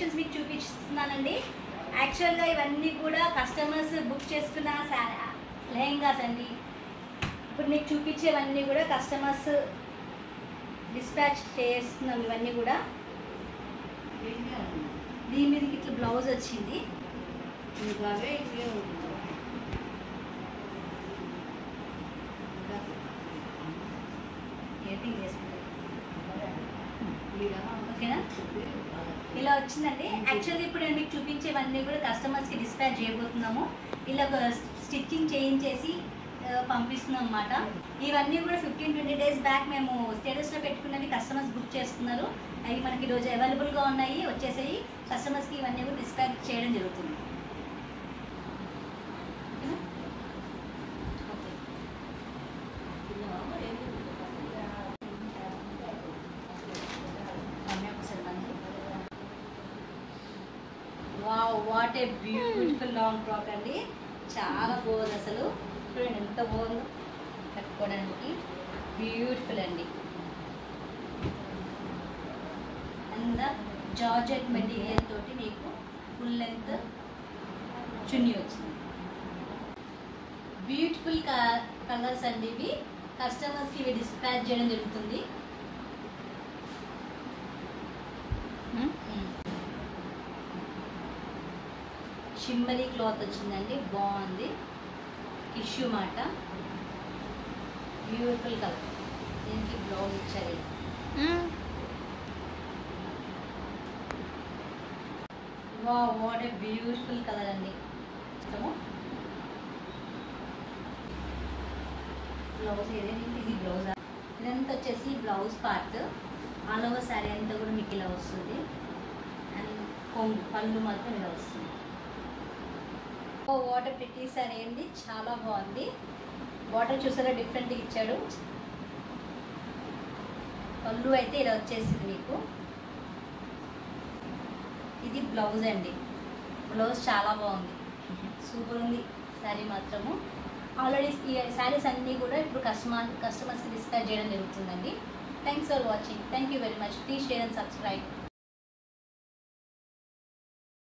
Collections మీకు చూపిస్తున్నానండి. యాక్చువల్గా ఇవన్నీ కూడా కస్టమర్స్ బుక్ చేసుకున్న లెహెంగాస్ అండి. ఇప్పుడు మీకు చూపించేవన్నీ కూడా కస్టమర్స్ డిస్పాచ్ చేస్తున్నాం. ఇవన్నీ కూడా దీని మీదకి ఇట్లా బ్లౌజ్ వచ్చింది. ఓకేనా, ఇలా వచ్చిందండి. యాక్చువల్గా ఇప్పుడు నేను మీకు చూపించేవన్నీ కూడా కస్టమర్స్కి డిస్పాచ్ చేయబోతున్నాము. ఇలా స్టిచ్చింగ్ చేయించేసి పంపిస్తున్నాం అన్నమాట. ఇవన్నీ కూడా 15-20 డేస్ బ్యాక్ మేము స్టేటస్లో పెట్టుకున్నవి కస్టమర్స్ బుక్ చేస్తున్నారు. అవి మనకి ఈరోజు అవైలబుల్గా ఉన్నాయి, వచ్చేసాయి. కస్టమర్స్కి ఇవన్నీ కూడా డిస్పాచ్ చేయడం జరుగుతుంది. Wow, what a beautiful long frock అండి. చాలా బాగుంది అసలు. చూడండి ఎంత బాగుందో కట్టుకోవడానికి. బ్యూటిఫుల్ అండి. అండ్ జార్జెట్ మెటీరియల్ తోటి మీకు ఫుల్ లెంత్ చున్నీ వచ్చింది. బ్యూటిఫుల్ కలర్స్ అండి ఇవి. కస్టమర్స్కి ఇవి డిస్పాచ్ చేయడం జరుగుతుంది. షిమ్మరీ క్లాత్ వచ్చిందండి, బాగుంది. టిష్యూ మాట, బ్యూటిఫుల్ కలర్. దీనికి బ్లౌజ్ ఇచ్చారు. Wow, what a beautiful colour అండి. ఇష్టము. బ్లౌజ్ ఏదైనా ఇది బ్లౌజ్. ఇదంతా వచ్చేసి blouse part. All over sari అంతా కూడా మీకు ఇలా వస్తుంది. అండ్ కొంగు పళ్ళు మాత్రం ఇలా వస్తుంది. వాటర్ ప్రిటీ శారీ అండి, చాలా బాగుంది. వాటర్ చూసారా డిఫరెంట్గా ఇచ్చాడు. పళ్ళు అయితే ఇలా వచ్చేసింది మీకు. ఇది బ్లౌజ్ అండి. బ్లౌజ్ చాలా బాగుంది, సూపర్ ఉంది శారీ మాత్రము. ఆల్రెడీ ఈ శారీస్ అన్నీ కూడా ఇప్పుడు కస్టమర్స్కి డిస్పాచ్ చేయడం జరుగుతుందండి. Thanks for watching. Thank you very much. Please share and subscribe.